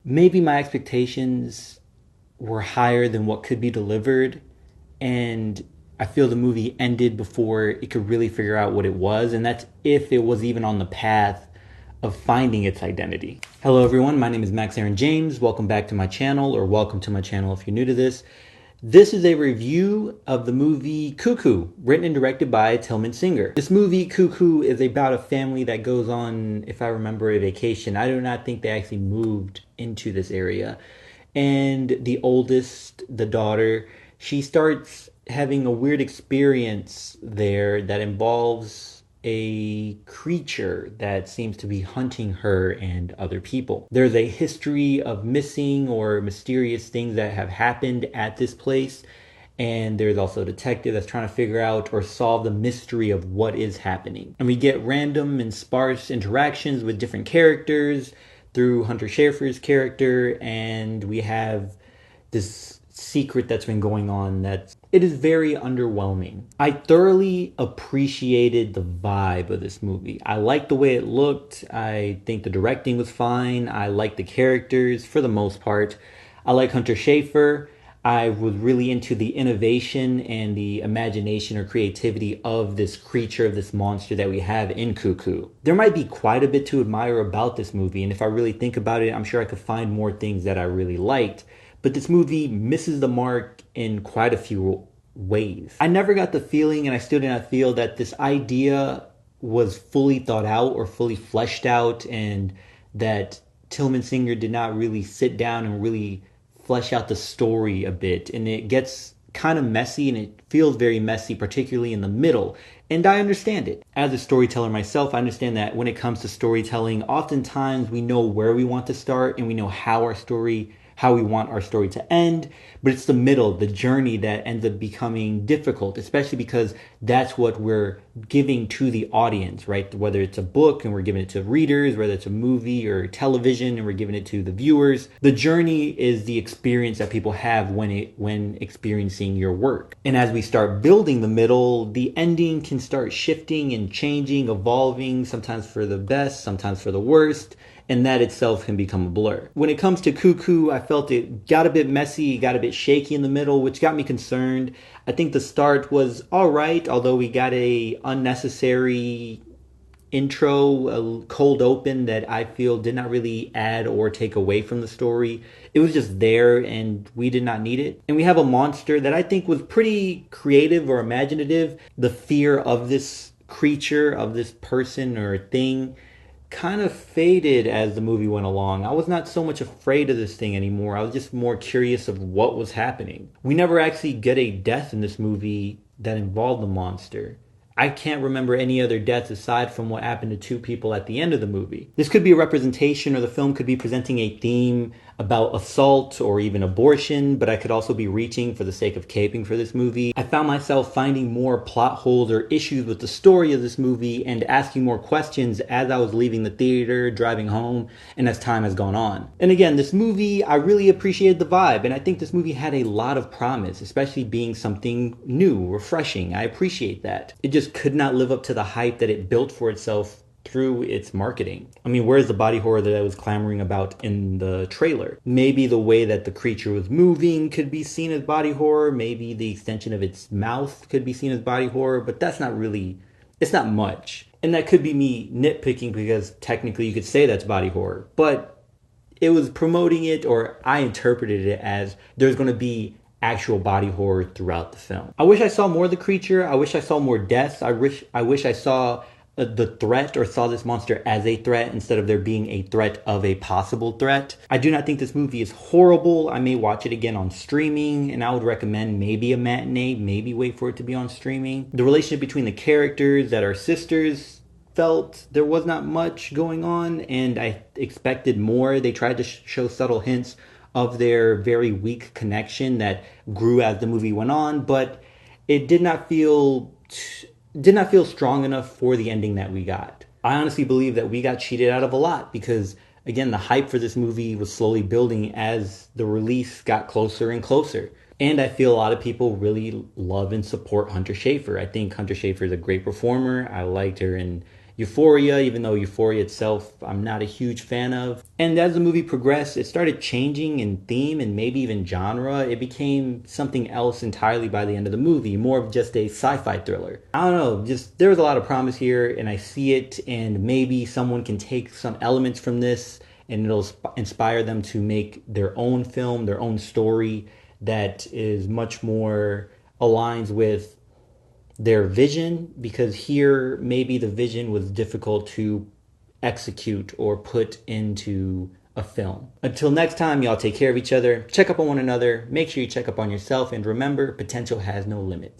maybe my expectations were higher than what could be delivered, and I feel the movie ended before it could really figure out what it was, and that's if it was even on the path of finding its identity. Hello everyone, my name is Aaron James. Welcome back to my channel, or welcome to my channel if you're new to this. This is a review of the movie Cuckoo, written and directed by Tillman Singer. This movie, Cuckoo, is about a family that goes on, if I remember, a vacation. I do not think they actually moved into this area. And the oldest, the daughter, she starts having a weird experience there that involves a creature that seems to be hunting her and other people. There's a history of missing or mysterious things that have happened at this place, and there's also a detective that's trying to figure out or solve the mystery of what is happening. And we get random and sparse interactions with different characters through Hunter Schafer's character, and we have this secret that's been going on it is very underwhelming. I thoroughly appreciated the vibe of this movie. I liked the way it looked. I think the directing was fine. I liked the characters for the most part. I like Hunter Schafer. I was really into the innovation and the imagination or creativity of this creature, of this monster that we have in Cuckoo. There might be quite a bit to admire about this movie, and if I really think about it, I'm sure I could find more things that I really liked. But this movie misses the mark in quite a few ways. I never got the feeling, and I still do not feel, that this idea was fully thought out or fully fleshed out, and that Tillman Singer did not really sit down and really flesh out the story a bit. And it gets kind of messy, and it feels very messy, particularly in the middle. And I understand it. As a storyteller myself, I understand that when it comes to storytelling, oftentimes we know where we want to start and we know how we want our story to end, but it's the middle, the journey, that ends up becoming difficult, especially because that's what we're giving to the audience, right? Whether it's a book and we're giving it to readers, whether it's a movie or television and we're giving it to the viewers. The journey is the experience that people have when experiencing your work. And as we start building the middle, the ending can start shifting and changing, evolving, sometimes for the best, sometimes for the worst. And that itself can become a blur. When it comes to Cuckoo, I felt it got a bit messy, it got a bit shaky in the middle, which got me concerned. I think the start was all right, although we got a unnecessary intro, a cold open that I feel did not really add or take away from the story. It was just there and we did not need it. And we have a monster that I think was pretty creative or imaginative. The fear of this creature, of this person or thing, kind of faded as the movie went along. I was not so much afraid of this thing anymore. I was just more curious of what was happening. We never actually get a death in this movie that involved the monster. I can't remember any other deaths aside from what happened to two people at the end of the movie. This could be a representation, or the film could be presenting a theme about assault or even abortion, but I could also be reaching for the sake of caping for this movie. I found myself finding more plot holes or issues with the story of this movie and asking more questions as I was leaving the theater, driving home, and as time has gone on. And again, this movie, I really appreciated the vibe, and I think this movie had a lot of promise, especially being something new, refreshing. I appreciate that. It just could not live up to the hype that it built for itself through its marketing. I mean, where's the body horror that I was clamoring about in the trailer? Maybe the way that the creature was moving could be seen as body horror. Maybe the extension of its mouth could be seen as body horror, but that's not really, it's not much. And that could be me nitpicking, because technically you could say that's body horror, but it was promoting it, or I interpreted it as there's going to be actual body horror throughout the film. I wish I saw more of the creature. I wish I saw more deaths. I wish I saw the threat, or saw this monster as a threat instead of there being a threat of a possible threat. I do not think this movie is horrible. I may watch it again on streaming, and I would recommend maybe a matinee, maybe wait for it to be on streaming. The relationship between the characters that are sisters, felt there was not much going on, and I expected more. They tried to show subtle hints of their very weak connection that grew as the movie went on, but it did not feel strong enough for the ending that we got. I honestly believe that we got cheated out of a lot, because again, the hype for this movie was slowly building as the release got closer and closer. And I feel a lot of people really love and support Hunter Schafer. I think Hunter Schafer is a great performer. I liked her in Euphoria, even though Euphoria itself I'm not a huge fan of. And as the movie progressed, it started changing in theme and maybe even genre. It became something else entirely by the end of the movie, more of just a sci-fi thriller. I don't know, just there was a lot of promise here, and I see it, and maybe someone can take some elements from this and it'll inspire them to make their own film, their own story that is much more aligns with their vision, because here maybe the vision was difficult to execute or put into a film. Until next time, y'all take care of each other, check up on one another, make sure you check up on yourself, and remember, potential has no limits.